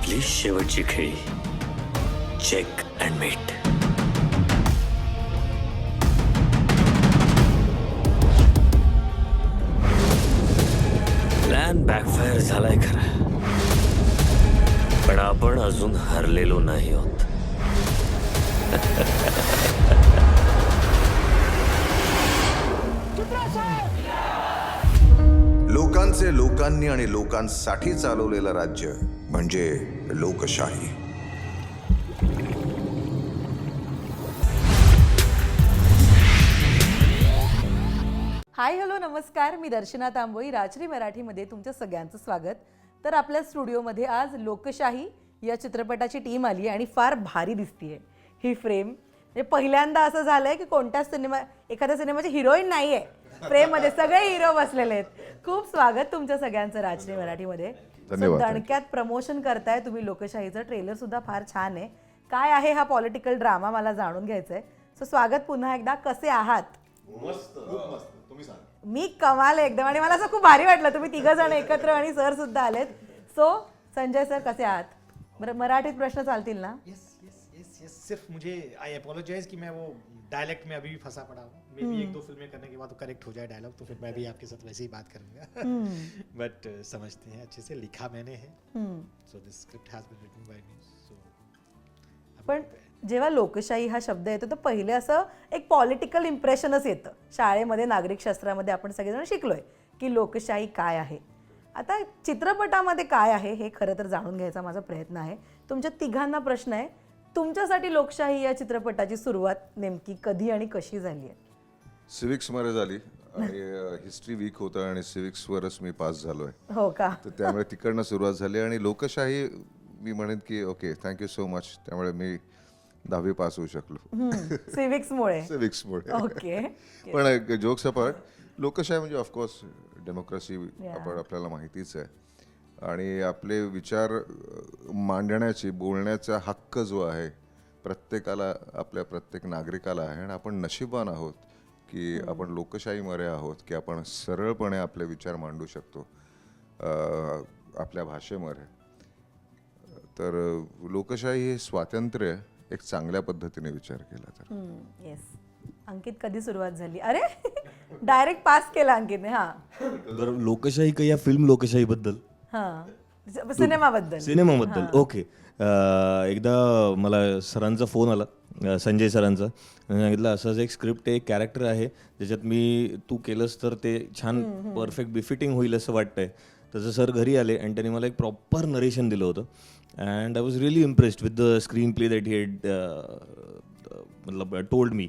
आपली शेवटची खेळी check and mate. Plan backfire झालाय खरा, पण आपण अजून हरलेलो नाही आहोत. लोकांचे लोकांनी आणि लोकांसाठी चालवलेलं राज्य म्हणजे लोकशाही. हाय हॅलो नमस्कार, मी दर्शना तांबोळी. राजश्री मराठीमध्ये तुमच्या सगळ्यांचं स्वागत. तर आपल्या स्टुडिओमध्ये आज लोकशाही या चित्रपटाची टीम आली आणि फार भारी दिसतीये ही फ्रेम. म्हणजे पहिल्यांदा असं झालंय की कोणत्याच एखाद्या सिनेमाची हिरोईन नाही आहे फ्रेममध्ये, सगळे हिरो बसलेले आहेत. खूप स्वागत तुमच्या सगळ्यांचं राजश्री मराठीमध्ये. धन्यवाद. दणक्यात प्रमोशन करताय तुम्ही लोकशाहीचं. ट्रेलर सुद्धा फार छान आहे. काय आहे हा पॉलिटिकल ड्रामा मला जाणून घ्यायचंय. सो स्वागत पुन्हा एकदा. कसे आहात? मी कमाल एकदम, आणि मला असं खूप भारी वाटलं तुम्ही तिघ जण एकत्र आणि सर सुद्धा आलेत. सो संजय सर कसे आहात? बरं, मराठीत प्रश्न चालतील ना? यस सिर्फ मुझे आई अपोलोजाइज कि मैं वो डायलेक्ट में अभी भी फंसा पड़ा हूँ. मे बी एक दो फिल्में करने के बाद वो करेक्ट हो जाए डायलॉग, तो फिर मैं भी आपके साथ वैसे ही बात करूँगा. बट समझते हैं अच्छे से, लिखा मैंने है. So this script has been written by me. So पण जेव्हा लोकशाही हा शब्द येतो तर पहिले असं एक पॉलिटिकल इम्प्रेशनच येतं. शाळेमध्ये नागरिक शास्त्रामध्ये आपण सगळेजण शिकलोय की लोकशाही काय आहे. आता चित्रपटामध्ये काय आहे हे खरं तर जाणून घ्यायचा माझा प्रयत्न आहे. तुमच्या तिघांना प्रश्न आहे, तुमच्यासाठी लोकशाही या चित्रपटाची सुरुवात नेमकी कधी आणि कशी झाली आहे? सिविक्समध्ये झाली आणि हिस्ट्री वीक होतं आणि सिविक्सवरच मी पास झालोय. हो का? तर त्यामुळे तिकडनं सुरुवात झाली आणि लोकशाही मी म्हणेन की ओके थँक्यू सो मच. त्यामुळे मी 10वी पास होऊ शकलो सिविक्समुळे. सिविक्समुळे. ओके. पण जोक्स अपार्ट, लोकशाही म्हणजे ऑफकोर्स डेमोक्रेसी आपल्याला माहितीच आहे. आणि आपले विचार मांडण्याची, बोलण्याचा हक्क जो आहे प्रत्येकाला, आपल्या प्रत्येक नागरिकाला आहे. आणि आपण नशीबवान आहोत की आपण लोकशाहीमध्ये आहोत की आपण सरळपणे आपले विचार मांडू शकतो आपल्या भाषेमध्ये. तर लोकशाही हे स्वातंत्र्य एक चांगल्या पद्धतीने विचार केला तर. येस. अंकित, कधी सुरुवात झाली? अरे डायरेक्ट पास केला अंकितने. हा बरं, लोकशाही का या फिल्म लोकशाही बद्दल? हा सिनेमाबद्दल. सिनेमाबद्दल. ओके. एकदा मला सरांचा फोन आला, संजय सरांचा. सांगितलं असंच एक स्क्रिप्ट आहे, एक कॅरेक्टर आहे ज्याच्यात तू केलंस तर ते छान परफेक्ट बिफिटिंग होईल असं वाटतंय. तसं सर घरी आले आणि त्यांनी मला एक प्रॉपर नरेशन दिलं होतं. And I was really impressed with the screen play that he head मतलब टोल्ड मी.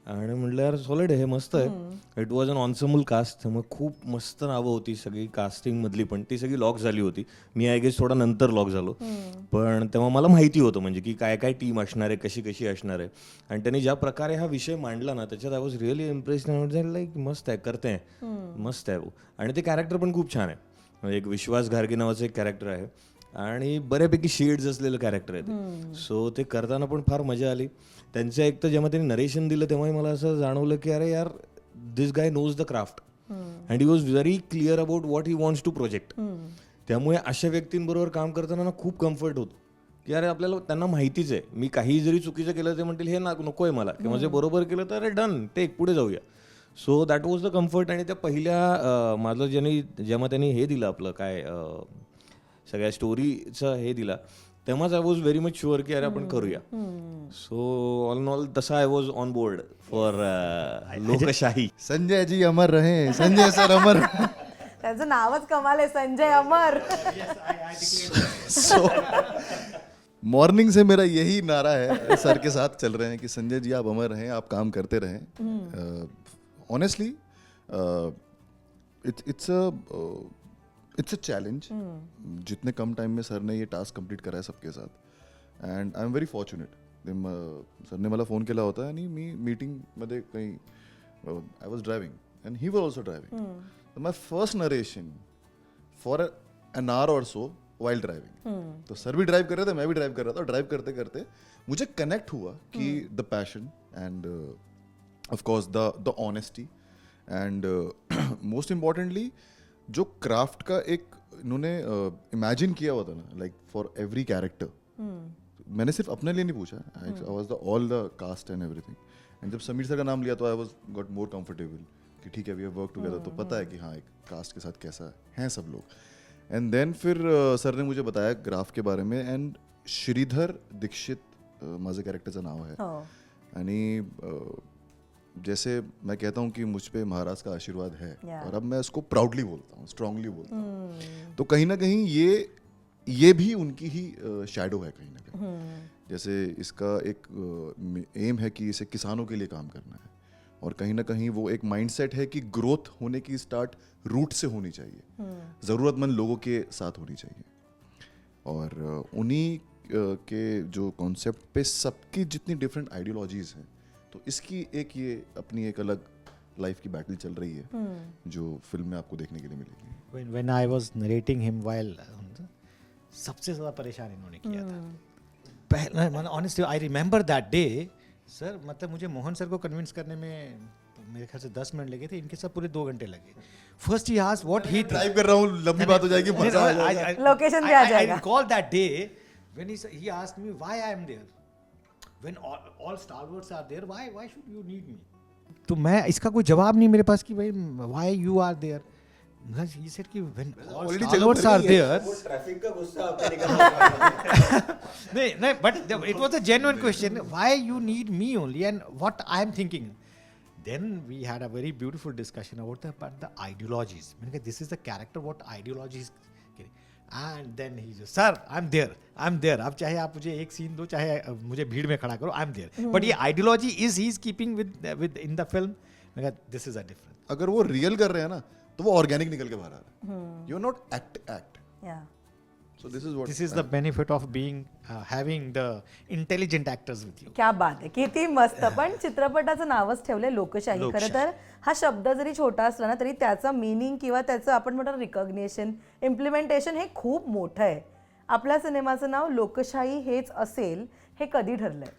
आणि म्हटलं यार सॉलिड आहे, हे मस्त आहे. इट वॉज अन ऑन्सम्बल कास्ट, त्यामुळे खूप मस्त नावं होती सगळी कास्टिंगमधली. पण ती सगळी लॉक झाली होती. मी आय गेस थोडा नंतर लॉक झालो. पण तेव्हा मला माहिती होतं म्हणजे की काय काय टीम असणार आहे, कशी कशी असणार आहे. आणि त्यांनी ज्या प्रकारे हा विषय मांडला ना, त्याच्यात I was really impressed. Like मस्त आहे, करते आहे, मस्त आहे. आणि ते कॅरेक्टर पण खूप छान आहे. एक विश्वास घारगे नावाचं एक कॅरेक्टर आहे आणि बऱ्यापैकी शेड्स असलेलं कॅरेक्टर आहे ते. सो ते करताना पण फार मजा आली. त्यांचं एक तर जेव्हा त्यांनी नरेशन दिलं तेव्हाही मला असं जाणवलं की अरे यार, this guy knows the craft and he was very clear about what he wants to project. त्यामुळे अशा व्यक्तींबरोबर काम करताना ना खूप कम्फर्ट होतं की अरे आपल्याला त्यांना माहितीच आहे, मी काही जरी चुकीचं केलं ते म्हणतील हे नको आहे मला, किंवा जे बरोबर केलं तर अरे डन, टेक, पुढे जाऊया. So that was the comfort. आणि त्या पहिल्या माझं जेव्हा त्यांनी हे दिलं आपलं काय सगळ्या स्टोरीचं हे दिला, तेव्हाच I was very much sure की अरे आपण करूया. सो ऑल इन ऑल तसा I was on board for लोकशाही. संजय जी अमर रहे, संजय सर अमर. त्याचं नावच कमाल आहे, संजय अमर. सो मॉर्निंग से मेरा यही नारा है, सर के साथ चल रहे हैं कि संजय जी आप अमर रहें, आप काम करते रहें. Honestly it's a challenge. जितने कम टाइम में सर ने ये टास्क कंप्लीट करा है सबके साथ, and I am very fortunate. सरने मला फोन केला होता आणि मी मीटिंगमध्ये काही I was driving and he was also driving. My first narration for an hour और सो वाइल ड्राइविंग. तो सर भी ड्राइव कर रहे थे, मैं भी ड्राइव कर रहा था. ड्राइव करते करते मुझे कनेक्ट हुआ कि the passion and of course the honesty and most importantly जो क्राफ्ट का एक इन्होंने इमेजिन किया हुआ था ना, लाइक फॉर एवरी कैरेक्टर. मैंने सिर्फ अपने लिए नहीं पूछा, I was the all the cast and everything. And जब समीर सर का नाम लिया तो I was got more comfortable कि ठीक है, वी हैव वर्क टुगेदर, तो पता है कि हाँ एक कास्ट के साथ कैसा हैं सब लोग. एंड देन फिर सर ने मुझे बताया ग्राफ के बारे में. एंड श्रीधर दीक्षित माझं कॅरेक्टरचं नाव आहे. हो. आणि जैसे मैं कहता हूँ कि मुझ पे महाराज का आशीर्वाद है, Yeah. और अब मैं उसको प्राउडली बोलता हूँ, स्ट्रांगली बोलता हूँ. तो कहीं ना कहीं ये भी उनकी ही शैडो है कहीं ना कहीं. जैसे इसका एक एम है कि इसे किसानों के लिए काम करना है, और कहीं ना कहीं वो एक माइंडसेट है कि ग्रोथ होने की स्टार्ट रूट से होनी चाहिए, ज़रूरतमंद लोगों के साथ होनी चाहिए. और उन्हीं के जो कॉन्सेप्ट पे सबकी जितनी डिफरेंट आइडियोलॉजीज हैं, तो इसकी एक ये अपनी एक अलग लाइफ की बैटल चल रही है जो फिल्म में आपको देखने के लिए मिलेगी. when I was narrating him while सबसे ज़्यादा परेशान इन्होंने किया था. पहले honestly I remember that day sir, मतलब मुझे मोहन सर को कन्विंस करने में मेरे ख्याल से 10 मिनट लगे थे, इनके साथ पूरे 2 घंटे लगे. First he asked what he drive कर रहा हूँ, लंबी बात हो जाएगी, मजा आ जाएगा. Location पे आ जाएगा. I recall that day when he asked me why I am there. When all stalwarts are there, why should you need me? तो मैं इसका कोई जवाब नहीं मेरे पास कि भाई why you are there. He said कि when all Already stalwarts जगह are पर नहीं there. ट्रैफिक का गुस्सा आपने निकाला. नहीं, but it was a genuine question. Why you need me only and what I am thinking. Then we had a very beautiful discussion about the ideologies. मैंने कहा this is the character, what ideologies. And then he just, sir, I'm there. अब चाहे आप मुझे एक scene दो, चाहे मुझे भीड़ में खड़ा करो, I'm there. But ये ideology is he's keeping with in the film. मैंने कहा this is a difference. अगर वो रियल कर रहे हैं ना, तो वो ऑर्गेनिक निकल के बाहर आ रहा है. You are not act. Yeah. So this is what This is the benefit of being having the intelligent actors with you. क्या बात आहे, किती मस्त. पण चित्रपटाचं नावच ठेवलंय लोकशाही. खरं तर हा शब्द जरी छोटा असला ना, तरी त्याचा मिनिंग किंवा त्याचं आपण म्हणतो रिकॉग्निशन, इम्प्लिमेंटेशन हे खूप मोठं आहे. आपल्या सिनेमाचं नाव लोकशाही हेच असेल हे कधी ठरलंय?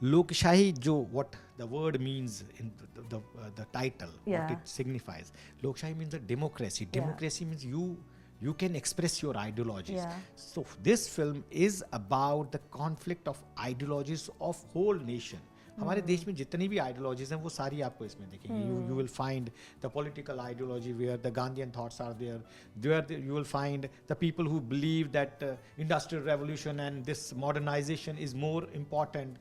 Lokशाही जो what the word means in the title, Yeah. what it signifies. Lokशाही means a democracy. Democracy means you can express your ideologies. Yeah. So this film is about the conflict of ideologies of whole nation. हमारे देश में जितनी भी ideologies हैं वो सारी आपको इसमें दिखेंगी. You will find the political ideology where the Gandhian thoughts are there. You will find the people who believe that industrial revolution and this modernization is more important.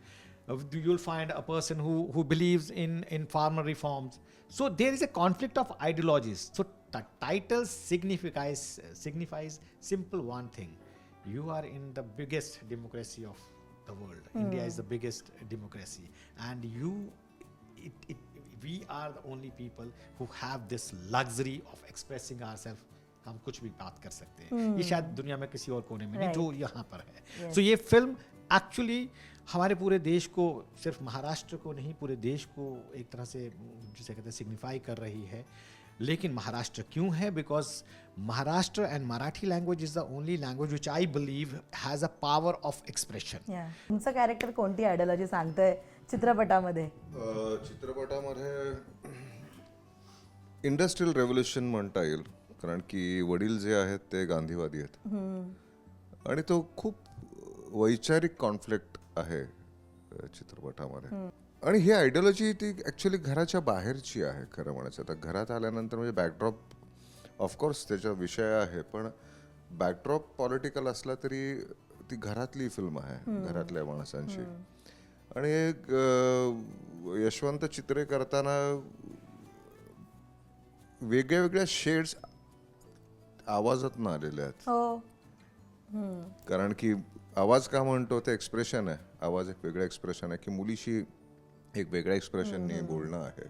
You will find a person who believes in farmer reforms. So there is a conflict of ideologies. So the title signifies simple one thing. You are in the biggest democracy of the world. India is the biggest democracy, and we are the only people who have this luxury of expressing ourselves. हम कुछ भी बात कर सकते हैं. ये शायद दुनिया में किसी और कोने में नहीं जो यहाँ पर है. So ये फिल्म एक्चुअली हमारे पूरे देश को, सिर्फ महाराष्ट्र को नहीं, पूरे देश को एक तरह से जिसे कहते हैं सिग्निफाई कर रही है. लेकिन महाराष्ट्र क्यों है? Because Maharashtra end Marathi language is the only language which I believe has a power of expression. तुमचं कॅरेक्टर कोणती आयडियोलॉजी सांगतंय चित्रपटामध्ये? चित्रपटामध्ये इंडस्ट्रियल रेव्होल्युशन म्हणता येईल, कारण की वडील जे आहेत ते गांधीवादी आहेत आणि तो खूप वैचारिक कॉन्फ्लिक्ट आहे चित्रपटामध्ये. आणि ही आयडियोलॉजी ती ॲक्च्युली घराच्या बाहेरची आहे खरं म्हणायचं. आता घरात आल्यानंतर म्हणजे बॅकड्रॉप ऑफकोर्स त्याचा विषय आहे, पण बॅकड्रॉप पॉलिटिकल असला तरी ती घरातली फिल्म आहे, घरातल्या माणसांची. आणि यशवंत चित्रे करताना वेगळ्या वेगळ्या शेड्स आवाजातून आलेले आहेत. हो. कारण की आवाज का म्हणतो ते एक्सप्रेशन आहे. आवाज एक वेगळं एक्सप्रेशन आहे की मुलीशी एक वेगळ्या एक्सप्रेशननी बोलणं आहे,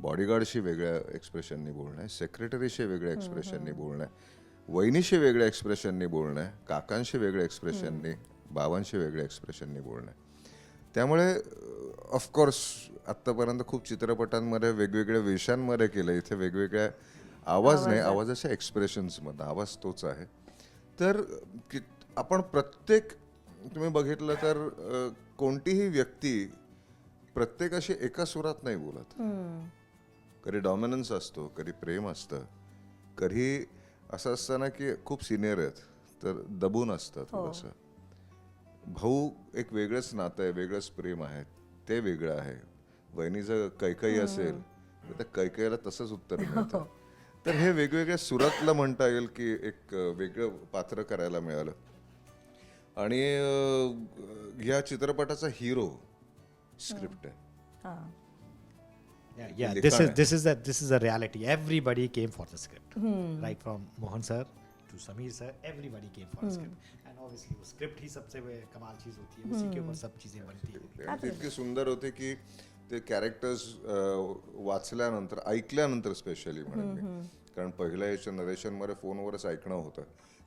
बॉडीगार्डशी वेगळ्या एक्सप्रेशननी बोलणं आहे, सेक्रेटरीशी वेगळ्या एक्सप्रेशननी बोलणं आहे, वहिनीशी वेगळ्या एक्सप्रेशननी बोलणं आहे, काकांशी वेगळ्या एक्सप्रेशननी, बाबांशी वेगळ्या एक्सप्रेशननी बोलणं आहे. त्यामुळे ऑफकोर्स आत्तापर्यंत खूप चित्रपटांमध्ये वेगवेगळ्या विषयांमध्ये केलं. इथे वेगवेगळ्या आवाज नाही, आवाजाच्या एक्सप्रेशन्समध्ये आवाज तोच आहे. तर आपण प्रत्येक, तुम्ही बघितलं तर कोणतीही व्यक्ती प्रत्येकाशी एका सुरात नाही बोलत. कधी डॉमिनन्स असतो, कधी प्रेम असतं, कधी असं असतं ना की खूप सिनियर आहेत तर दबून असतात थोडंसं. भाऊ एक वेगळंच नातं आहे, वेगळंच प्रेम आहे, ते वेगळं आहे. वहिनीचं कैकई असेल तर त्या कैकईला तसंच उत्तर मिळतं. तर हे वेगवेगळ्या सुरातलं म्हणता येईल की एक वेगळं पात्र करायला मिळालं. आणि ह्या चित्रपटाचा हिरो स्क्रिप्ट आहे. हां. Yeah, लिखाण this is a reality. Everybody came for the script, right from Mohan sir to Sameer sir. Everybody came for the script, and obviously वो script ही सबसे कमाल चीज होती है. उसी के ऊपर सब चीजें बनती है. आणि ते इतके सुंदर होते की ते कॅरेक्टर्स वाचल्यानंतर ऐकल्यानंतर स्पेशली म्हणेन मी, कारण पहिल्या याच्या नरेशनमध्ये फोनवरच ऐकणं होतं,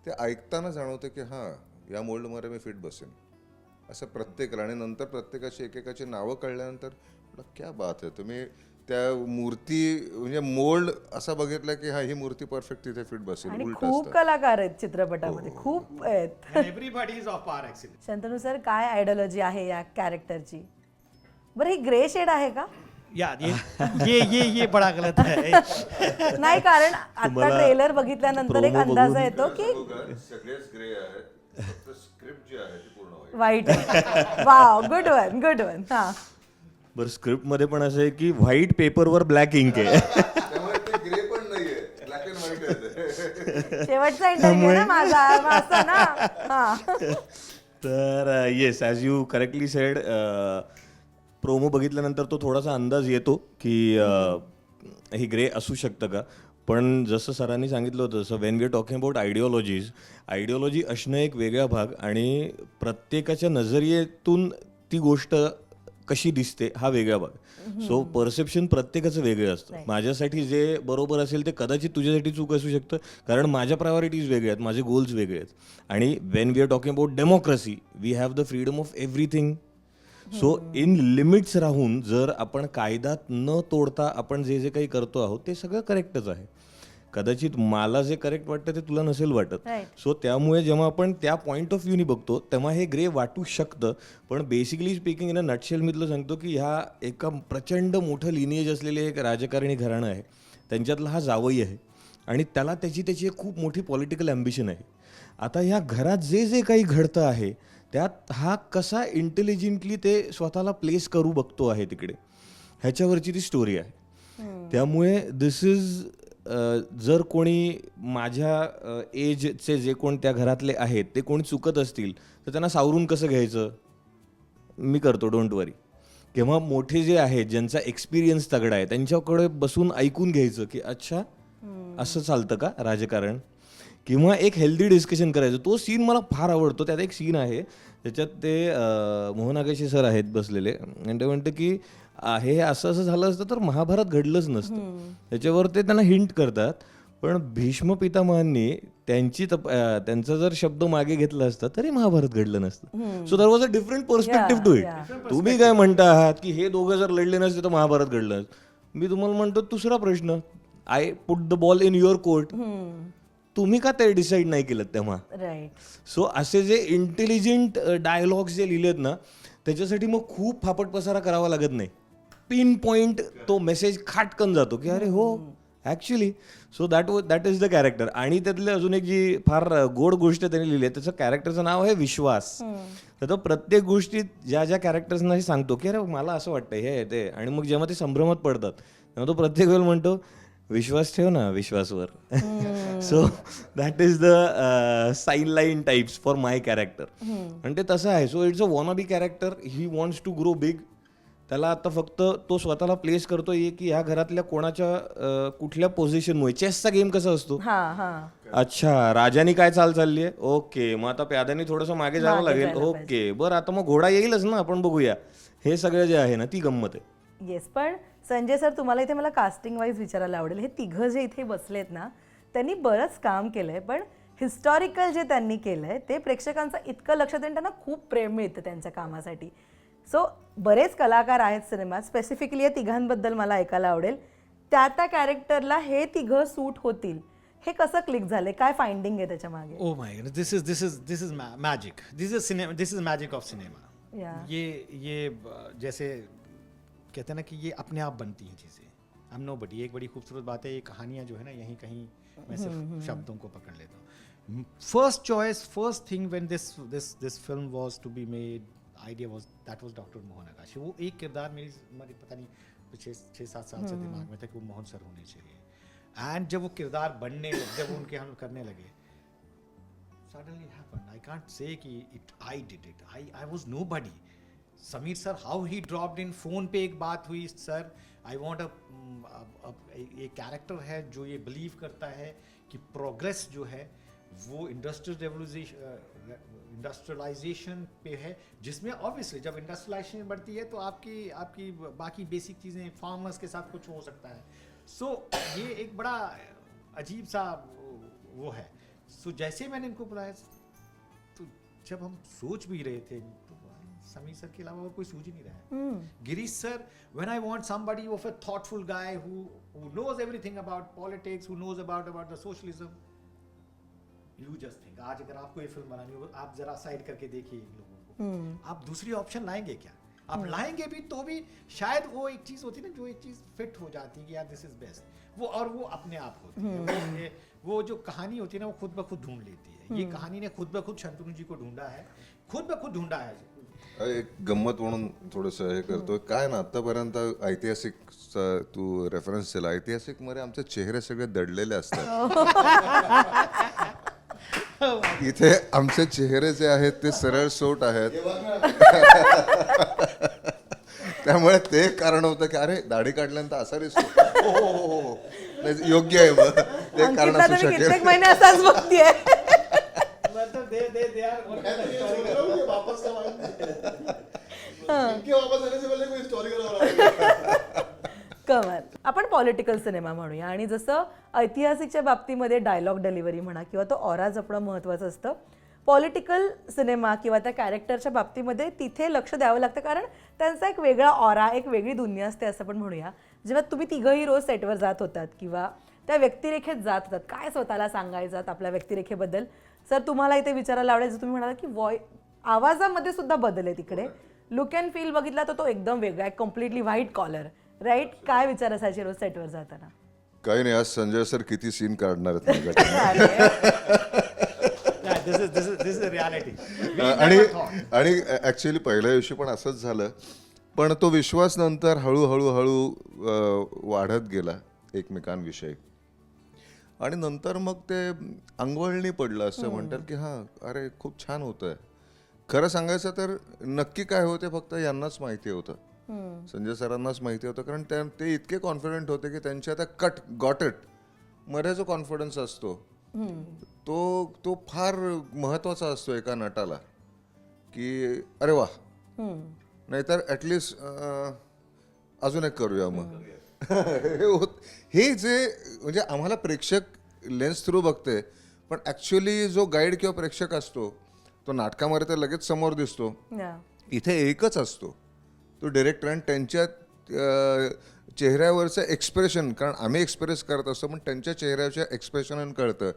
ते ऐकताना जाणवतं की हां या मोल्डमध्ये मी फिट बसेन असं प्रत्येकाला. आणि नंतर प्रत्येकाची एकेकाची नावं कळल्यानंतर म्हटलं, क्या बात आहे. तुम्ही त्या मूर्ती म्हणजे मोल्ड असा बघितला की हा ही मूर्ती परफेक्ट तिथे फिट बसेल. आणि उलट खूप असतं. कलाकार आहेत चित्रपटामध्ये, खूप आहेत. And everybody is of par actually. Shantanu sir, काय आयडियोलॉजी आहे या कॅरेक्टरची? बरं, ही ग्रे शेड आहे का? Yeah, ये बड़ा गलत है. नाही, कारण आता ट्रेलर बघितल्यानंतर एक अंदाज येतो की सगळेच ग्रे आहेत, फक्त स्क्रिप्ट जी आहे ती पूर्ण वाईट आहे. Wow, good one, good one. हा, बरं स्क्रिप्टमध्ये पण असं आहे की व्हाईट पेपरवर ब्लॅक इंक आहे. त्यामुळे ते ग्रे पण नाहीये, ब्लॅक अँड व्हाईट आहे. शेवटचा इंटरव्ह्यू ना माझा असं ना. हा, तर yes, as you correctly sed, promo बघितल्यानंतर तो थोडासा अंदाज येतो की हे ग्रे असू शकतं का. पण जसं सरांनी सांगितलं होतं, जसं when we are talking about ideology असणं एक वेगळा भाग, आणि प्रत्येकाच्या नजरियेतून ती गोष्ट कशी दिसते हा वेगळा भाग. सो परसेप्शन प्रत्येकाचं वेगळं असतं. माझ्यासाठी जे बरोबर असेल ते कदाचित तुझ्यासाठी चूक असू शकतं, कारण माझ्या प्रायोरिटीज वेगळ्या आहेत, माझे गोल्स वेगळे आहेत. आणि when we are talking about democracy, we have the freedom of everything. So in limits राहून जर आपण कायद्यात न तोडता आपण जे जे काही करतो आहोत ते सगळं करेक्टच आहे. कदाचित मला जे करेक्ट वाटतं ते तुला नसेल वाटत. Right. सो त्यामुळे जेव्हा आपण त्या पॉईंट ऑफ व्ह्यूनी बघतो तेव्हा हे ग्रे वाटू शकतं. पण basically speaking in a nutshell मी तुला सांगतो की ह्या एका प्रचंड मोठं लिनिएज असलेले एक राजकारणी घराणं आहे, त्यांच्यातला हा जावई आहे, आणि त्याला त्याची एक खूप मोठी पॉलिटिकल ॲम्बिशन आहे. आता ह्या घरात जे जे काही घडतं आहे त्यात हा कसा इंटेलिजंटली ते स्वतःला प्लेस करू बघतो आहे तिकडे, ह्याच्यावरची ती स्टोरी आहे. त्यामुळे दिस इज, जर कोणी माझ्या एजचे जे कोण त्या घरातले आहेत ते कोणी चुकत असतील तर त्यांना सावरून कसं घ्यायचं मी करतो, डोंट वरी. किंवा मोठे जे आहेत ज्यांचा एक्सपिरियन्स तगडा आहे त्यांच्याकडे बसून ऐकून घ्यायचं की अच्छा असं चालतं का राजकारण, किंवा एक हेल्दी डिस्कशन करायचं. तो सीन मला फार आवडतो. त्यात एक सीन आहे त्याच्यात ते मोहन आगाशे सर आहेत बसलेले, आणि ते म्हणतं की हे असं झालं असतं तर महाभारत घडलंच नसतं. त्याच्यावर ते त्यांना हिंट करतात. पण भीष्म पितामहांनी त्यांचा जर शब्द मागे घेतला असता तरी महाभारत घडलं नसतं. So that was a different perspective to it. तुम्ही काय म्हणता आहात की हे दोघं जर लढले नसते तर महाभारत घडलं नसतं. मी तुम्हाला म्हणतो दुसरा प्रश्न, I put the ball in your court, तुम्ही का ते डिसाईड नाही केलं तेव्हा. राईट. सो असे जे इंटेलिजंट डायलॉग्स जे लिहिलेत ना त्याच्यासाठी मग खूप फापट पसारा करावा लागत नाही. पिन पॉइंट तो मेसेज खाटकन जातो की अरे हो actually. So that is the character. आणि त्यातली अजून एक जी फार गोड गोष्ट त्यांनी लिहिली आहे, त्याचं कॅरेक्टरचं नाव आहे विश्वास. तर तो प्रत्येक गोष्टीत ज्या ज्या कॅरेक्टर्सना सांगतो की अरे मला असं वाटतं हे ते, आणि मग जेव्हा ते संभ्रमात पडतात तेव्हा तो प्रत्येक वेळेला म्हणतो विश्वास ठेव ना विश्वासवर. So that is the sign line types for my character. आणि ते तसं आहे. So it's a wanna be character. He wants to grow big. त्याला आता फक्त तो स्वतःला प्लेस करतोय की ह्या घरातल्या कोणाच्या कुठल्या पोझिशनमुळे. चेसचा गेम कसा असतो, अच्छा राजानी काय चालली आहे, ओके मग आता प्याद्यानी थोडंसं मागे जावं लागेल, ओके बरं आता मग घोडा येईलच ना, आपण बघूया. हे सगळं जे आहे ना ती गंमत आहे. येस. पण संजय सर, तुम्हाला इथे मला कास्टिंग वाईज विचारायला आवडेल. हे तिघं जे इथे बसलेत ना त्यांनी बरंच काम केलंय, पण हिस्टॉरिकल जे त्यांनी केलंय ते प्रेक्षकांचं इतकं लक्षात येईल, त्यांना खूप प्रेम मिळतं त्यांच्या कामासाठी. सो बरेच कलाकार आहेत सिनेमात, स्पेसिफिकली या तिघांबद्दल मला ऐकायला आवडेल. त्या कॅरेक्टरला हे तिघं सूट होतील, हे कसं क्लिक झाले, काय फाइंडिंग आहे त्याच्या मागे? Oh my goodness, this is magic. This is magic of cinema. Yeah. ये जैसे कहते हैं ना कि ये अपने आप बनती हैं चीज़ें. I am nobody. एक बड़ी खूबसूरत बात है, ये कहानियाँ जो है ना यहीं कहीं मैं सिर्फ शब्दों को पकड़ लेता हूँ। First choice, first thing when this film वाज टू बी मेड, आइडिया वाज दैट वाज डॉक्टर मोहन आगाशे। वो एक किरदार मेरी पता नहीं 6-7 साल से दिमाग में था कि वो मोहन सर होने चाहिए। एंड जब वो किरदार बनने जब उनके हम करने लगे, suddenly happened. I can't say कि I did it. I was nobody. Sameer sir how he dropped in, phone पे एक बात हुई, सर आई वांट एक कैरेक्टर है जो ये बिलीव करता है कि प्रोग्रेस जो है वो इंडस्ट्रियलाइजेशन पे है, जिसमें ऑब्वियसली जब इंडस्ट्रियलाइजेशन बढ़ती है तो आपकी बाकी बेसिक चीज़ें फार्मर्स के साथ कुछ हो सकता है। सो ये एक बड़ा अजीब सा वो है। सो जैसे मैंने इनको बुलाया तो जब हम सोच भी रहे थे तो समीर सर के अलावा और कोई सूझ ही नहीं रहा है। Girish sir, when I want somebody of a thoughtful guy who knows everything about politics, who knows about the socialism, you just think आज अगर आपको ये फिल्म बनानी हो, आप जरा साइड करके देखिए इन लोगों को, आप दूसरी ऑप्शन लाएंगे क्या? आप लाएंगे भी तो भी शायद वो एक चीज होती है ना, जो एक चीज फिट हो जाती है कि यार दिस इज बेस्ट, वो और वो अपने आप होती है। वो जो कहानी होती है ना वो खुद ब खुद ढूंढ लेती है। ये कहानी ने खुद ब खुद शंतनु जी को ढूंढा है, खुद ब खुद ढूंढा है। एक गंमत म्हणून थोडंसं हे करतोय काय ना, आतापर्यंत ऐतिहासिक तू रेफरन्स दिला, ऐतिहासिक मध्ये आमचे चेहरे सगळे दडलेले असतात. इथे आमचे चेहरे जे आहेत ते सरळ सोट आहेत. त्यामुळे ते कारण होतं की अरे दाढी काढल्यानंतर असा दिसतो, हो नाही, योग्य आहे, मग ते कारण अंकितला असू तर मी शकेल. कित्येक महिने असाच बघतीये. मतलब they are कमाल. आपण पॉलिटिकल सिनेमा म्हणूया, आणि जसं ऐतिहासिकच्या बाबतीमध्ये डायलॉग डिलिव्हरी म्हणा किंवा तो ऑरा जपणं महत्त्वाचं असतं, पॉलिटिकल सिनेमा किंवा त्या कॅरेक्टरच्या बाबतीमध्ये तिथे लक्ष द्यावं लागतं, कारण त्यांचा एक वेगळा ऑरा, एक वेगळी दुनिया असते असं पण म्हणूया. जेव्हा तुम्ही तिघंही रोज सेटवर जात होतात किंवा त्या व्यक्तिरेखेत जात होतात, काय स्वतःला सांगायचं आपल्या व्यक्तिरेखेबद्दल? सर तुम्हाला इथे विचारायला आवडेल, जर तुम्ही म्हणाला की आवाजामध्ये सुद्धा बदल आहे तिकडे, लुक अँड फील बघितला तर तो एकदम वेगळा आहे, कम्प्लिटली व्हाईट कॉलर, राईट? काय विचार असायचे रोज सेटवर जाताना? काही नाही, आज संजय सर किती सीन काढणार आहेत माझ्याकडे. this is the reality. आणि ऍक्च्युली पहिल्या दिवशी पण असंच झालं, पण तो विश्वास नंतर हळूहळू वाढत गेला एकमेकांविषयी, आणि नंतर मग ते अंगवळणी पडलं असं म्हणतात की हां अरे खूप छान होतंय. खरं सांगायचं तर नक्की काय होते फक्त यांनाच माहिती होतं, संजय सरांनाच माहिती होतं, कारण ते इतके कॉन्फिडंट होते की त्यांच्या त्या गॉट इट मध्ये जो कॉन्फिडन्स असतो तो फार महत्वाचा असतो एका नटाला, की अरे वा, नाहीतर ॲटलिस्ट अजून एक करूया मग. हे जे म्हणजे आम्हाला प्रेक्षक लेन्स थ्रू बघते, पण ॲक्च्युली जो गाईड किंवा प्रेक्षक असतो तो नाटकामध्ये तर लगेच समोर दिसतो, इथे एकच असतो तो डिरेक्टर, आणि त्यांच्या चेहऱ्यावरचं एक्सप्रेशन, कारण आम्ही एक्सप्रेस करत असतो पण त्यांच्या चेहऱ्याच्या एक्सप्रेशन कळतं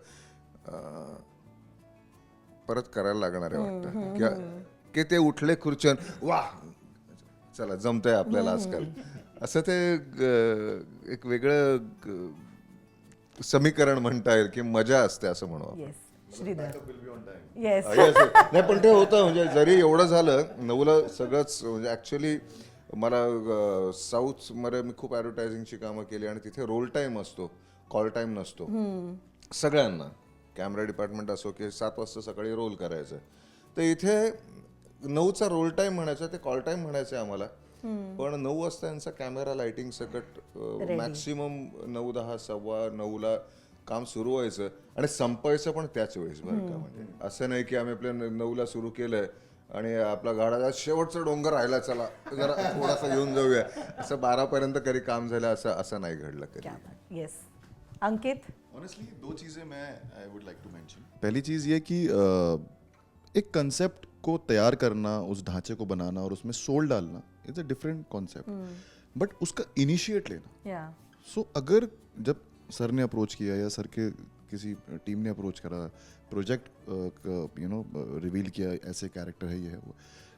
परत करायला लागणार आहे वाटतं, की ते उठले खुर्चन, वा चला जमतंय आपल्याला आजकाल, असं ते एक वेगळं समीकरण म्हणता येईल की मजा असते असं म्हणू. नाही पण ते होतं, म्हणजे जरी एवढं झालं 9ला सगळंच, म्हणजे ऍक्च्युली मला साऊथ मध्ये मी खूप ॲडव्हर्टायझिंगची कामं केली आणि तिथे रोल टाईम असतो, कॉल टाईम नसतो सगळ्यांना, कॅमेरा डिपार्टमेंट असो की 7 वाजता सकाळी रोल करायचं, तर इथे 9चा रोल टाईम म्हणायचा, ते कॉल टाईम म्हणायचं आम्हाला, पण 9 वाजता यांचा कॅमेरा लाइटिंग सकट मॅक्सिमम 9:10 9:15 काम सुरू व्हायचं आणि संपायचं पण त्याच वेळेस बरं का. म्हणजे असं नाही की आम्ही आपल्या 9ला सुरू केलंय आणि आपला गाडा शेवटचा डोंगर राहिला, चला जरा थोडासा घेऊन जाऊया, असं 12 पर्यंत कधी काम झालं असं नाही घडलं कधी. येस. अंकित, ऑनेस्टली 2 चीज़ें मैं I would like to mention. पहली चीज़ ये कि एक कंसेप्ट को तैयार करना, उस ढांचे को बनाना और उसमें सोल डालना, it's a different concept, but उसका इनिशिएट लेना. सो अगर जब सर ने अप्रोच किया या सर के किसी टीम ने अप्रोच करा, प्रोजेक्ट रिवील किया, ऐसे कैरेक्टर है ये है वो,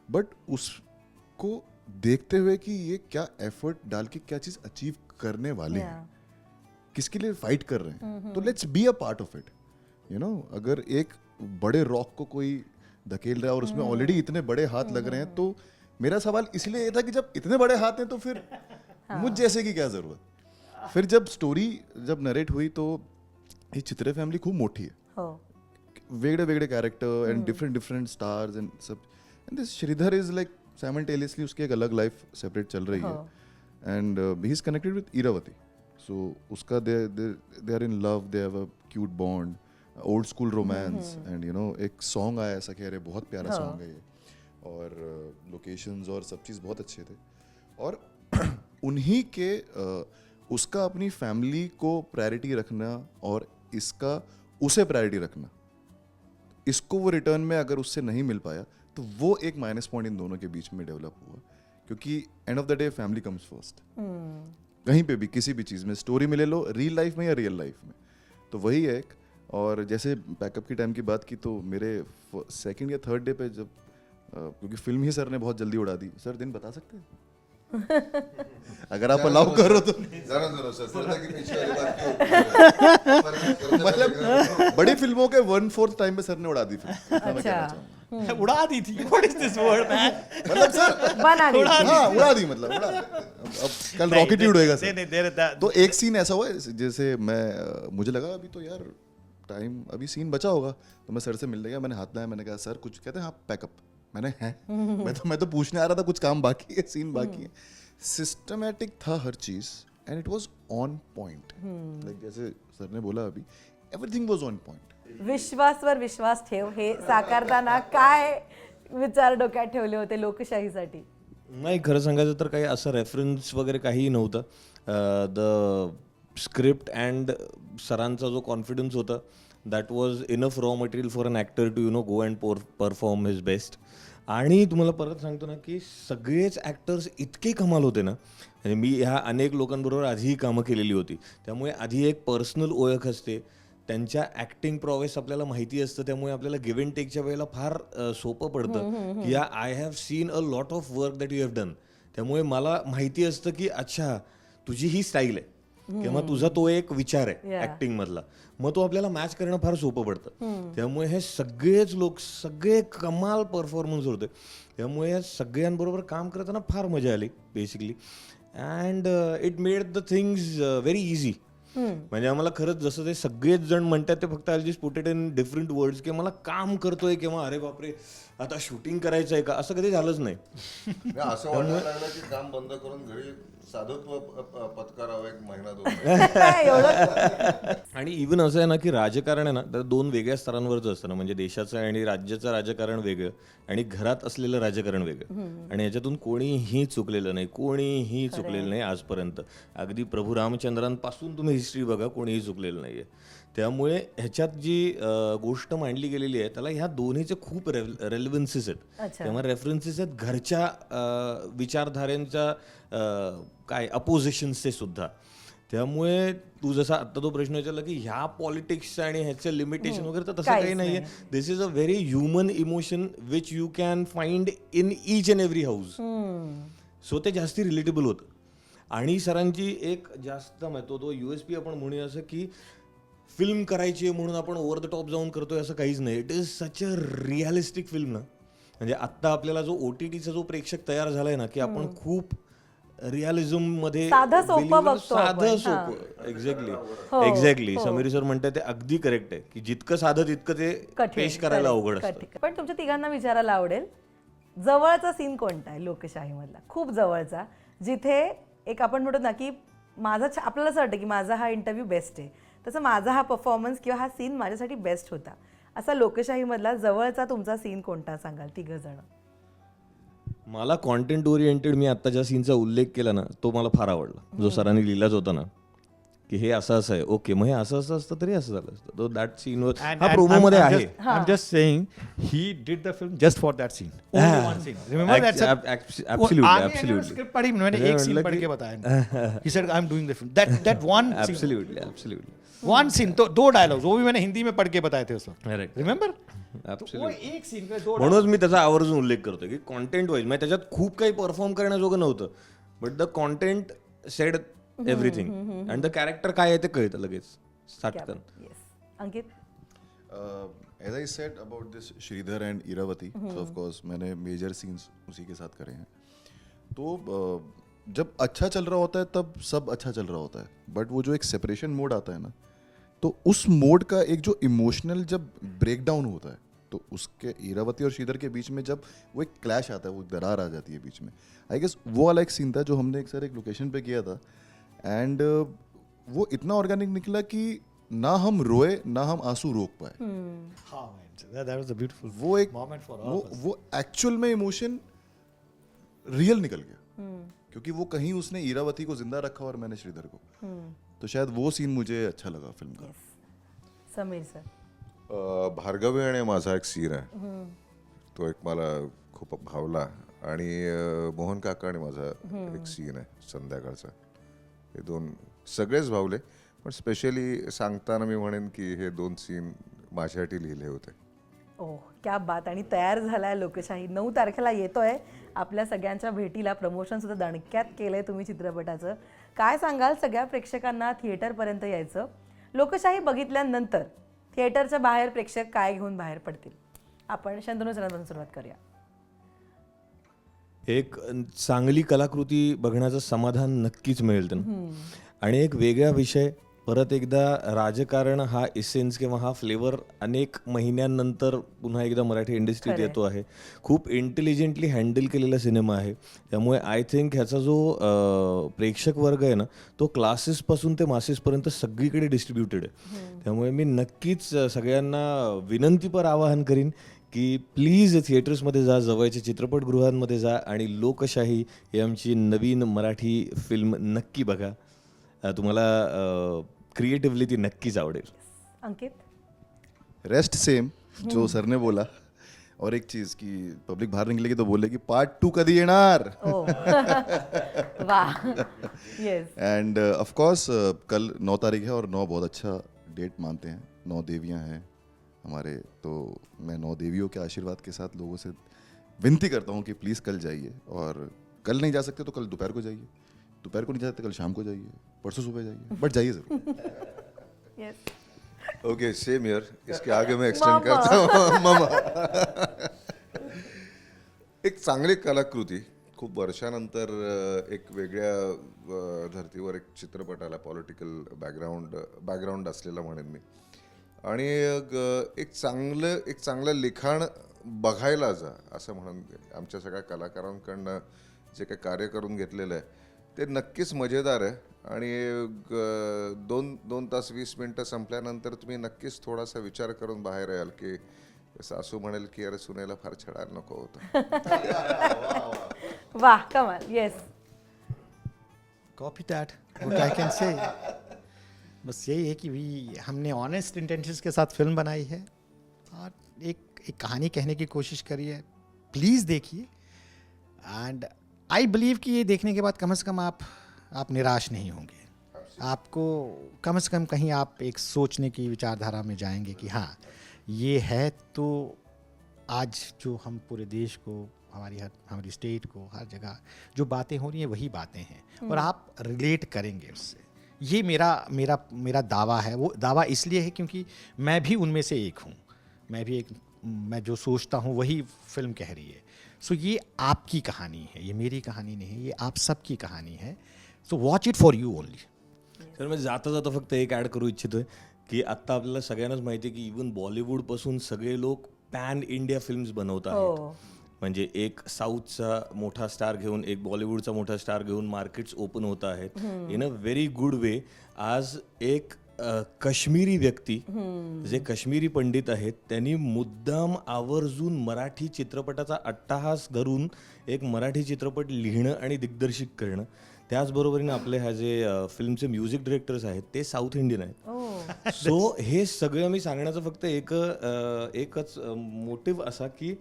बट उसको देखते हुए कि ये क्या एफर्ट डाल के क्या चीज अचीव करने वाले Yeah. हैं, किसके लिए फाइट कर रहे हैं, तो let's be a part of it. You know, अगर एक बड़े रॉक को कोई धकेल रहा है और उसमें ऑलरेडी इतने बड़े हाथ लग रहे हैं, तो मेरा सवाल इसलिए ये था कि जब इतने बड़े हाथ हैं तो फिर मुझ जैसे की क्या जरूरत. फिर जब स्टोरी जब नरेट हुई तो ही चित्रे फॅमिली खूप मोठी आहे. हो वेगळे वेगळे character and different stars and सब. And this Shridhar is like simultaneously उसकी एक अलग लाइफ सेपरेट चल रही है. एंड ही इज कनेक्टेड विद इरावती. सो उसका they are in love, they have a cute bond, old school romance. End you know एक सॉन्ग आया ऐसा कह रहे बहुत प्यारा सॉन्ग है ये, और लोकेशंस और सब चीज़ बहुत अच्छे थे. और उन्हीं के उसका अपनी फैमिली को प्रायोरिटी रखना और इसका उसे प्रायोरिटी रखना, इसको वो रिटर्न में अगर उससे नहीं मिल पाया तो वो एक माइनस पॉइंट इन दोनों के बीच में डेवलप हुआ. क्योंकि end of the day family comes first. कहीं पे भी किसी भी चीज़ में, स्टोरी में ले लो, रियल लाइफ में या रियल लाइफ में, तो वही है एक. और जैसे पैकअप की टाइम की बात की तो मेरे सेकंड या थर्ड डे पे जब क्योंकि फिल्म ही सर ने बहुत जल्दी उड़ा दी. सर दिन बता सकते हैं अगर आप अलाउ करो तो. जरा सर पर्दा के पीछे वाली बात क्यों? मतलब बड़ी फिल्मों के 1/4 टाइम पे सर ने उड़ा दी फिल्म. इतना मैं कहना चाहूंगा. उड़ा दी थी. What is this word man? मतलब सर बना दी. हाँ उड़ा दी, मतलब उड़ा दी. अब कल रॉकेट ही उड़ेगा नहीं सर. नहीं देर दैट. तो एक सीन ऐसा हुआ है, जैसे मैं मुझे लगा अभी तो यार टाइम, अभी सीन बचा होगा, तो मैं सर से मिलने गया. मैंने हाथ लाया, मैंने कहा सर कुछ, कहते हैं हाँ पैकअप. मैंने हैं मैं तो पूछने आ रहा था, कुछ काम बाकी है, सीन बाकी है. सिस्टमैटिक था हर चीज एंड इट वाज ऑन पॉइंट. लाइक जैसे सर ने बोला अभी, एवरीथिंग वाज ऑन पॉइंट. विश्वासवर विश्वास ठेव हे साकारताना काय विचार डोक्यात ठेवले होते लोकशाहीसाठी? नाही, खरं सांगायचं तर काही असं रेफरन्स वगैरे काहीही नव्हतं. द स्क्रिप्ट अँड सरांचा जो कॉन्फिडन्स होता, that was enough raw material for an actor to go and perform his best. आणि तुम्हाला परत सांगतो ना की सगळेच ॲक्टर्स इतके कमाल होते ना. म्हणजे मी ह्या अनेक लोकांबरोबर आधीही कामं केलेली होती, त्यामुळे आधी एक पर्सनल ओळख असते, त्यांच्या ॲक्टिंग प्रोव्हेस आपल्याला माहिती असतं, त्यामुळे आपल्याला गिव्ह अँड टेकच्या वेळेला फार सोपं पडतं की या I have seen a lot of work that you have done. त्यामुळे मला माहिती असतं की अच्छा तुझी ही स्टाईल आहे किंवा तुझा तो एक विचार आहे ऍक्टिंग मधला, मग तो आपल्याला मॅच करणं फार सोपं पडतं. त्यामुळे हे सगळेच लोक सगळे कमाल परफॉर्मन्स होते, त्यामुळे या सगळ्यांबरोबर काम करताना फार मजा आली basically. And it made the things very easy. म्हणजे आम्हाला खरंच जसं ते सगळेच जण म्हणतात ते फक्त I just put it in different words की मला काम करतोय किंवा अरे बापरे आता शूटिंग करायचं आहे का, असं कधी झालंच नाही. असं वाटायला लागलं की काम बंद करून घरी साधुत्व पत्करावं एक महिना 2 महिने. आणि इव्हन असं आहे ना की राजकारण आहे ना, तर 2 वेगळ्या स्तरांवरच असतं ना. म्हणजे देशाचं आणि राज्याचं राजकारण वेगळं आणि घरात असलेलं राजकारण वेगळं. आणि याच्यातून कोणीही चुकलेलं नाही, कोणीही चुकलेलं नाही आजपर्यंत. अगदी प्रभू रामचंद्रांपासून तुम्ही हिस्ट्री बघा, कोणीही चुकलेलं नाही आहे. त्यामुळे ह्याच्यात जी गोष्ट मांडली गेलेली आहे त्याला ह्या दोन्हीचे खूप रेलेव्हन्सेस आहेत, तेव्हा रेफरन्सेस आहेत घरच्या विचारधारेंच्या काय अपोजिशन्सचे सुद्धा. त्यामुळे तू जसा आत्ता तो प्रश्न विचारला की ह्या पॉलिटिक्स आणि ह्याचं लिमिटेशन वगैरे, तर तसं काही नाही आहे. This is a very human emotion which you can find in each and every house. So ते जास्ती रिलेटेबल होतं. आणि सरांची एक जास्त तो USP आपण म्हणूया असं की फिल्म करायची आहे म्हणून आपण ओव्हर द टॉप जाऊन करतोय असं काहीच नाही. It is such a realistic film ना. म्हणजे आत्ता आपल्याला जो OTTचा जो प्रेक्षक तयार झालाय ना की आपण खूप रिअलिझम मध्ये साधं सोपं बघतो साधं सोपं. एक्झॅक्टली समीर सर म्हणतात ते अगदी करेक्ट आहे की जितकं साधं तितकं ते पेश करायला अवघड असतं. पण तुमच्या तिघांना विचारायला आवडेल, जवळचा सीन कोणता आहे लोकशाही मधला, खूप जवळचा, जिथे एक आपण म्हणतो ना की माझा आपल्याला असं वाटतं की माझा हा इंटरव्ह्यू बेस्ट आहे, तसं माझा हा परफॉर्मन्स किंवा हा सीन माझ्यासाठी बेस्ट होता, असा लोकशाही मधला जवळचा तुमचा सीन कोणता सांगाल 3 जण? मला कॉन्टेंट ओरिएंटेड, मी आत्ता ज्या सीनचा उल्लेख केला ना तो मला फार आवडला, जो सरांनी लिहिलाच होता ना की हे असं असं आहे, ओके मग हे असं असं असतं तरी असं झालं असतं. तो दॅट सीन And- हा and प्रोमो मध्ये आहे. I'm just saying, he did the film just for that scene. Only one scene. Remember that? Absolutely, absolutely. Script पढ़ी मैंने अरे एक scene मतलब पढ़ कि- के बताया. He said, I'm doing the film. That one scene. Absolutely, absolutely. One scene, तो 2 dialogues वो भी मैंने हिंदी में पढ़ के बताए थे उस वक्त. Correct. Remember? तो Absolutely. वो एक सीन पे 2 म्हणूनच मी त्याचा आवर्जून उल्लेख करतो की कॉन्टेंट वाईज म्हणजे त्याच्यात खूप काही परफॉर्म करण्याजोगं नव्हतं, but the content said everything and the character काय आहे ते कळतं लगेच साटकन. Yes Ankit. As I said about this Shridhar and Iravati, so of course मैंने मेजर सीन्स उसी के साथ करे हैं. तो जब अच्छा चल रहा होता है तब सब अच्छा चल रहा होता है, बट वो जो एक सेपरेशन मोड आता है ना, तो उस मोड का एक जो इमोशनल जब ब्रेक डाउन होता है, तो उसके इरावती और श्रीधर के बीच में जब वो एक क्लैश आता है, वो दरार आ जाती है बीच में. आई गेस वो वाला एक सीन था जो हमने एक लोकेशन पे किया था, एंड वो इतना ऑर्गेनिक निकला कि ना हम रोए ना हम आंसू रोक पाए. हाँ man, that was a beautiful वो एक moment for all of us. वो एक्चुअल में इमोशन रियल निकल गया, क्योंकि वो कहीं उसने इरावती को जिंदा रखा और मैंने श्रीधर को. तो शायद वो सीन मुझे अच्छा लगा फिल्म का. समीर सर. भार्गवी आणि माझा एक सीन आहे, तो एक मला खूप भावला. आणि मोहन काका आणि माझा एक सीन आहे संध्याकाळचा. हे 2 सगळेच भावले, पण स्पेशली सांगताना मी म्हणेन की हे 2 सीन माझ्यासाठी लिहिले होते. ओह क्या बात. आणि तयार झालाय लोकशाही. 9 तारखेला येतोय. आपल्या सगळ्यांच्या भेटीला प्रमोशन सुद्धा दणक्यात केलंय तुम्ही चित्रपटाचं. काय सांगाल सगळ्या प्रेक्षकांना थिएटरपर्यंत यायचं? लोकशाही बघितल्यानंतर थिएटरच्या बाहेर प्रेक्षक काय घेऊन बाहेर पडतील? आपण शंतनू सरांपासून सुरुवात करूया. एक चांगली कलाकृती बघण्याचं समाधान नक्कीच मिळेल त्यांना. आणि एक वेगळा विषय, परत एकदा राजकारण हा इसेन्स किंवा हा फ्लेवर अनेक महिन्यांनंतर पुन्हा एकदा मराठी इंडस्ट्रीत येतो आहे. खूप इंटेलिजंटली हँडल केलेला सिनेमा आहे. त्यामुळे आय थिंक ह्याचा जो प्रेक्षक वर्ग आहे ना, तो क्लासेसपासून ते मासेसपर्यंत सगळीकडे डिस्ट्रीब्युटेड आहे. त्यामुळे मी नक्कीच सगळ्यांना विनंतीपर आवाहन करीन की प्लीज थिएटर्समध्ये जा, जवळच्या चित्रपटगृहांमध्ये जा आणि लोकशाही ही आमची नवीन मराठी फिल्म नक्की बघा. तुम्हाला क्रिएटिव्हली ती नक्कीच आवडेल. अंकित. रेस्ट सेम जो सर ने बोला. और एक चीज कि पब्लिक बाहर निकलेगी तो बोले कि पार्ट 2 कधी येणार. वाह. येस. एंड ऑफ कोर्स कल 9 तारीख है और 9 बहुत अच्छा डेट मानते हैं. 9 देवियां हैं हमारे, तो मैं 9 देवियों के आशीर्वाद के साथ लोगों से विनती करता हूँ कि प्लीज़ कल जाइए. और कल नहीं जा सकते तो कल दोपहर को जाइए, दोपहर को नहीं जा सकते कल शाम को जाइए, परसों सुबह जाइए, बट जाइए जरूर. येस. Okay same year. इसके आगे मैं एक्सटेंड करता हूँ. मामा. एक चांगली कलाकृती खूप वर्षानंतर एक वेगळ्या धर्तीवर एक चित्रपटाला पॉलिटिकल बॅकग्राऊंड असलेला म्हणेन मी. आणि एक चांगलं लिखाण बघायला जा असं म्हणून आमच्या सगळ्या कलाकारांकडनं जे काही कार्य करून घेतलेलं आहे ते नक्कीच मजेदार आहे. आणि 2 तास 20 मिनटं संपल्यानंतर तुम्ही नक्कीच थोडासा विचार करून बाहेर याल की सासू म्हणेल की अरे सुनेला फार छळायला नको होतं. वाह कमाल. Yes. Copy that. What I can say. बस यही है कि हमने ऑनेस्ट इंटेंशंस के साथ फिल्म बनाई है और एक कहानी कहने की कोशिश करी है. प्लीज़ देखिए. एंड आई बिलीव कि ये देखने के बाद कम से कम आप निराश नहीं होंगे. आपको कम से कम कहीं आप एक सोचने की विचारधारा में जाएंगे कि हाँ ये है. तो आज जो हम पूरे देश को, हमारी स्टेट को, हर जगह जो बातें हो रही हैं वही बातें हैं और आप रिलेट करेंगे उससे. ये मेरा दावा है. वो दावा इसलिए है क्योंकि मैं भी उनमें से एक हूँ. मैं जो सोचता हूँ वही फिल्म कह रही है. सो ये आपकी कहानी है, ये मेरी कहानी नहीं है, ये आप सबकी कहानी है. So watch it for you only. तर मी जाता फक्त एक ॲड करू इच्छितोय की आत्ता आपल्याला सगळ्यांनाच माहिती आहे की इवन बॉलिवूडपासून सगळे लोक पॅन इंडिया फिल्म्स बनवत आहेत. म्हणजे एक साऊथचा मोठा स्टार घेऊन एक बॉलिवूडचा मोठा स्टार घेऊन मार्केट्स ओपन होत आहेत in a very good way. आज एक काश्मीरी व्यक्ती जे काश्मीरी पंडित आहेत त्यांनी मुद्दाम आवर्जून मराठी चित्रपटाचा अट्टाहास धरून एक मराठी चित्रपट लिहिणं आणि दिग्दर्शित करणं, त्याचबरोबरीने आपले ह्या जे फिल्मचे म्युझिक डिरेक्टर्स आहेत ते साऊथ इंडियन आहेत. सो हे सगळं मी सांगण्याचं फक्त एकच मोटिव्ह असा की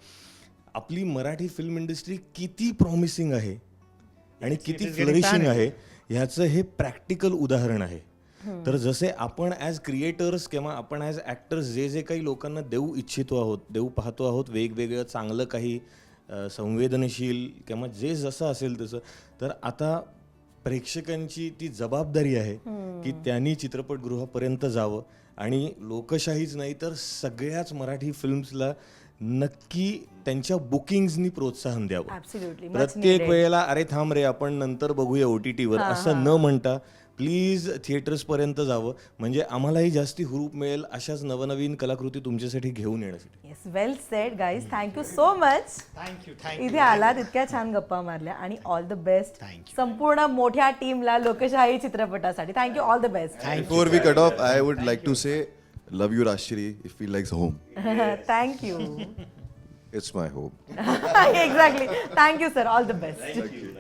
आपली मराठी फिल्म इंडस्ट्री किती प्रॉमिसिंग आहे आणि किती फ्लरिशिंग आहे ह्याचं हे प्रॅक्टिकल उदाहरण आहे. तर जसे आपण ॲज क्रिएटर्स किंवा आपण ॲज ॲक्टर्स जे काही लोकांना देऊ इच्छितो आहोत, देऊ पाहतो आहोत, वेगवेगळं चांगलं काही संवेदनशील किंवा जे जसं असेल तसं, तर आता प्रेक्षकांची ती जबाबदारी आहे की त्यांनी चित्रपटगृहापर्यंत जावं आणि लोकशाहीच नाही तर सगळ्याच मराठी फिल्म्सला नक्की त्यांच्या बुकिंग्सनी प्रोत्साहन द्यावं. Absolutely, much प्रत्येक needed. वेळेला अरे थांब रे आपण नंतर बघूया OTT वर असं न म्हणता प्लीज थिएटर्स पर्यंत जावं, म्हणजे आम्हालाही जास्ती हुरूप मिळेल अशाच नवनवीन कलाकृती तुमच्यासाठी घेऊन येण्यासाठी. Yes, well said guys. Thank you so much. Thank you इथे आलात, इतक्या छान गप्पा मारल्या आणि ऑल द बेस्ट संपूर्ण मोठ्या टीमला लोकशाही चित्रपटासाठी. Thank you, all the best. Before we cut off, I would like to say, love you, Rashri. It feels like home. Thank you. It's my hope. Exactly. Thank you sir, all the best.